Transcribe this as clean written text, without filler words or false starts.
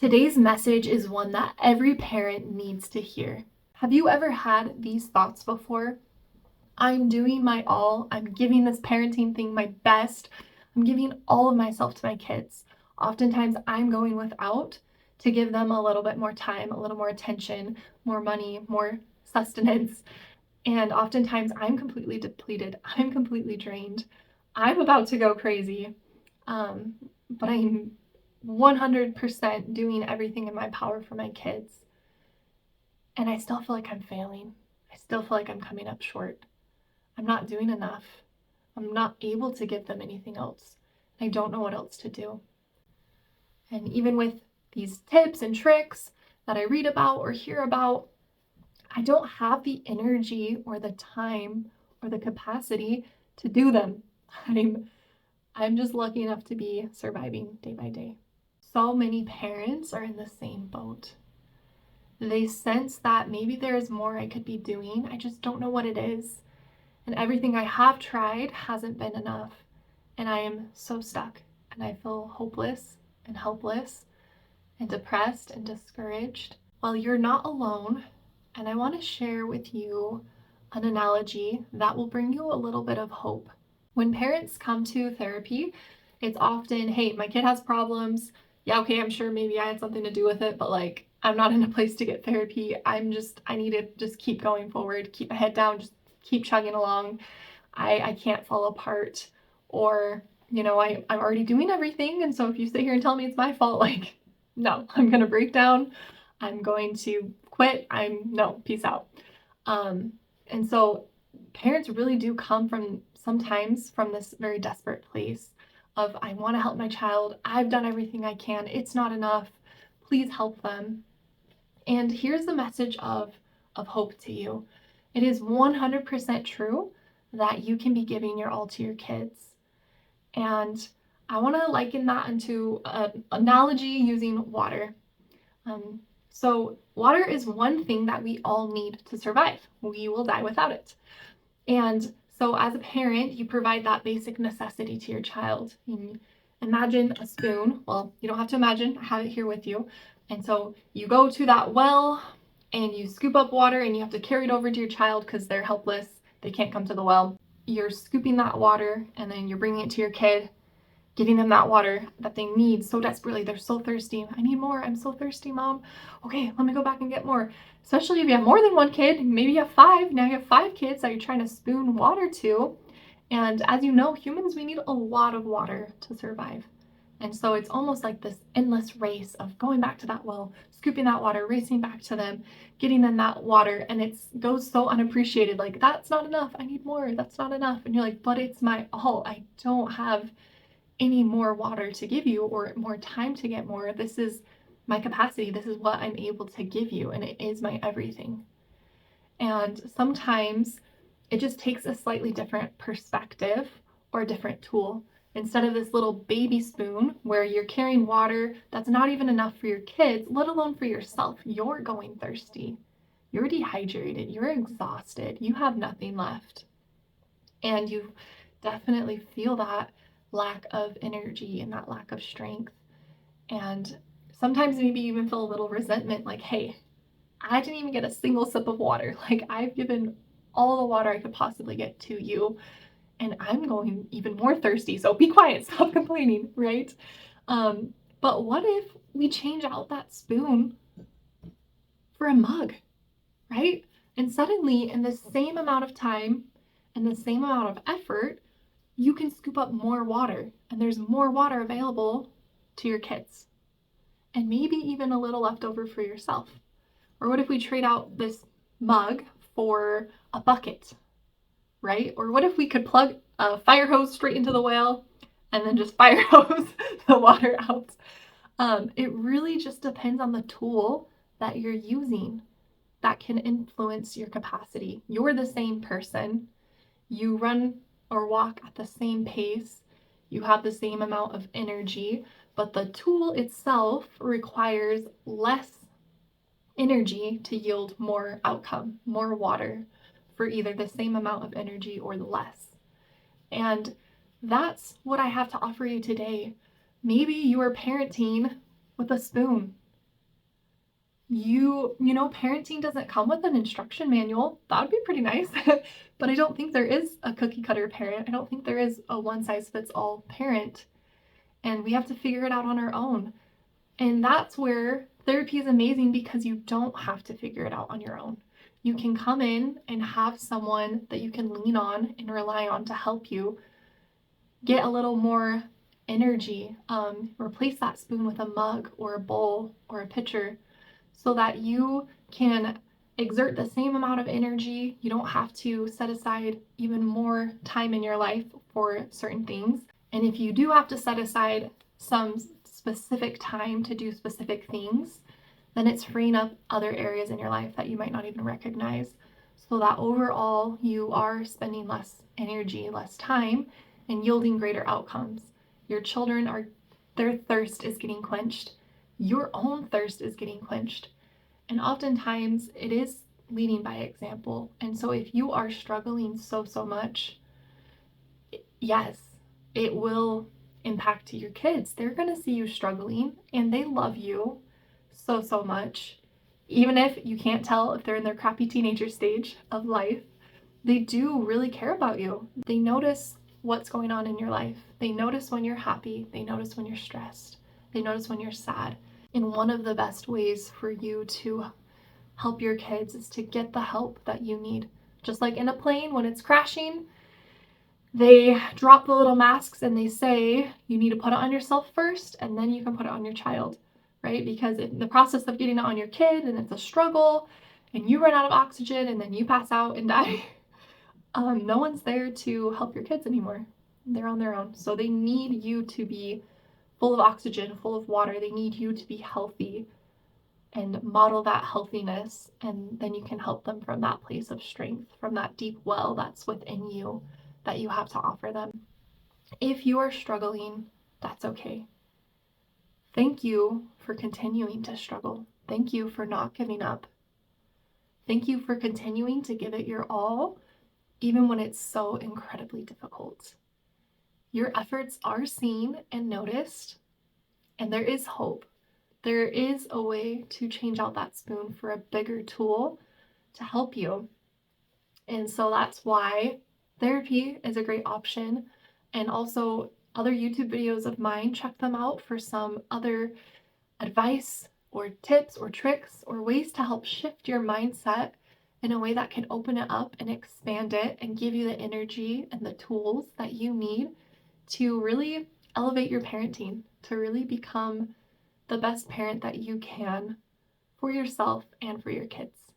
Today's message is one that every parent needs to hear. Have you ever had these thoughts before? I'm doing my all. I'm giving this parenting thing my best. I'm giving all of myself to my kids. Oftentimes, I'm going without to give them a little bit more time, a little more attention, more money, more sustenance. And oftentimes, I'm completely depleted. I'm completely drained. I'm about to go crazy. But I'm 100% doing everything in my power for my kids. And I still feel like I'm failing. I still feel like I'm coming up short. I'm not doing enough. I'm not able to give them anything else. I don't know what else to do. And even with these tips and tricks that I read about or hear about, I don't have the energy or the time or the capacity to do them. I'm just lucky enough to be surviving day by day. So many parents are in the same boat. They sense that maybe there is more I could be doing. I just don't know what it is. And everything I have tried hasn't been enough. And I am so stuck. And I feel hopeless and helpless and depressed and discouraged. Well, you're not alone. And I want to share with you an analogy that will bring you a little bit of hope. When parents come to therapy, it's often, hey, my kid has problems. Yeah, okay, I'm sure maybe I had something to do with it, but like, I'm not in a place to get therapy. I need to just keep going forward, keep my head down, just keep chugging along. I can't fall apart. Or, I'm already doing everything. And so if you sit here and tell me it's my fault, like, no, I'm going to break down. I'm going to quit. No, peace out. And so parents really do come sometimes from this very desperate place of, I want to help my child. I've done everything I can. It's not enough. Please help them. And here's the message of hope to you. It is 100% true that you can be giving your all to your kids. And I want to liken that into an analogy using water. So water is one thing that we all need to survive. We will die without it. And so as a parent, you provide that basic necessity to your child. Imagine a spoon. Well, you don't have to imagine. I have it here with you. And so you go to that well and you scoop up water and you have to carry it over to your child because they're helpless. They can't come to the well. You're scooping that water and then you're bringing it to your kid, giving them that water that they need so desperately. They're so thirsty. I need more. I'm so thirsty, Mom. Okay, let me go back and get more. Especially if you have more than one kid, maybe you have 5. Now you have 5 kids that you're trying to spoon water to. And as you know, humans, we need a lot of water to survive. And so it's almost like this endless race of going back to that well, scooping that water, racing back to them, getting them that water. And it goes so unappreciated. Like, that's not enough. I need more. That's not enough. And you're like, but it's my all. I don't have any more water to give you or more time to get more. This is my capacity. This is what I'm able to give you. And it is my everything. And sometimes it just takes a slightly different perspective or a different tool. Instead of this little baby spoon where you're carrying water that's not even enough for your kids, let alone for yourself, you're going thirsty. You're dehydrated. You're exhausted. You have nothing left. And you definitely feel that lack of energy and that lack of strength. And sometimes maybe you even feel a little resentment, like, hey, I didn't even get a single sip of water. Like, I've given all the water I could possibly get to you, and I'm going even more thirsty. So be quiet, stop complaining, right? But what if we change out that spoon for a mug, right? And suddenly, in the same amount of time and the same amount of effort, you can scoop up more water, and there's more water available to your kids. And maybe even a little left over for yourself. Or what if we trade out this mug for a bucket, right? Or what if we could plug a fire hose straight into the well and then just fire hose the water out? It really just depends on the tool that you're using that can influence your capacity. You're the same person. You run or walk at the same pace. You have the same amount of energy, but the tool itself requires less energy to yield more outcome, more water for either the same amount of energy or less. And that's what I have to offer you today. Maybe you are parenting with a spoon. Parenting doesn't come with an instruction manual. That would be pretty nice. But I don't think there is a cookie cutter parent. I don't think there is a one size fits all parent. And we have to figure it out on our own. And that's where therapy is amazing, because you don't have to figure it out on your own. You can come in and have someone that you can lean on and rely on to help you get a little more energy. Replace that spoon with a mug or a bowl or a pitcher, so that you can exert the same amount of energy. You don't have to set aside even more time in your life for certain things. And if you do have to set aside some specific time to do specific things, then it's freeing up other areas in your life that you might not even recognize. So that overall you are spending less energy, less time, and yielding greater outcomes. Your children their thirst is getting quenched. Your own thirst is getting quenched. And oftentimes it is leading by example. And so if you are struggling so much, yes, it will impact your kids. They're going to see you struggling, and they love you so much. Even if you can't tell if they're in their crappy teenager stage of life, they do really care about you. They notice what's going on in your life. They notice when you're happy. They notice when you're stressed. They notice when you're sad. And one of the best ways for you to help your kids is to get the help that you need. Just like in a plane, when it's crashing, they drop the little masks and they say, you need to put it on yourself first, and then you can put it on your child, right? Because in the process of getting it on your kid, and it's a struggle, and you run out of oxygen, and then you pass out and die, no one's there to help your kids anymore. They're on their own. So they need you to be full of oxygen, full of water. They need you to be healthy and model that healthiness, and then you can help them from that place of strength, from that deep well that's within you that you have to offer them. If you are struggling, that's okay. Thank you for continuing to struggle. Thank you for not giving up. Thank you for continuing to give it your all, even when it's so incredibly difficult. Your efforts are seen and noticed, and there is hope. There is a way to change out that spoon for a bigger tool to help you. And so that's why therapy is a great option. And also other YouTube videos of mine, check them out for some other advice or tips or tricks or ways to help shift your mindset in a way that can open it up and expand it and give you the energy and the tools that you need to really elevate your parenting, to really become the best parent that you can for yourself and for your kids.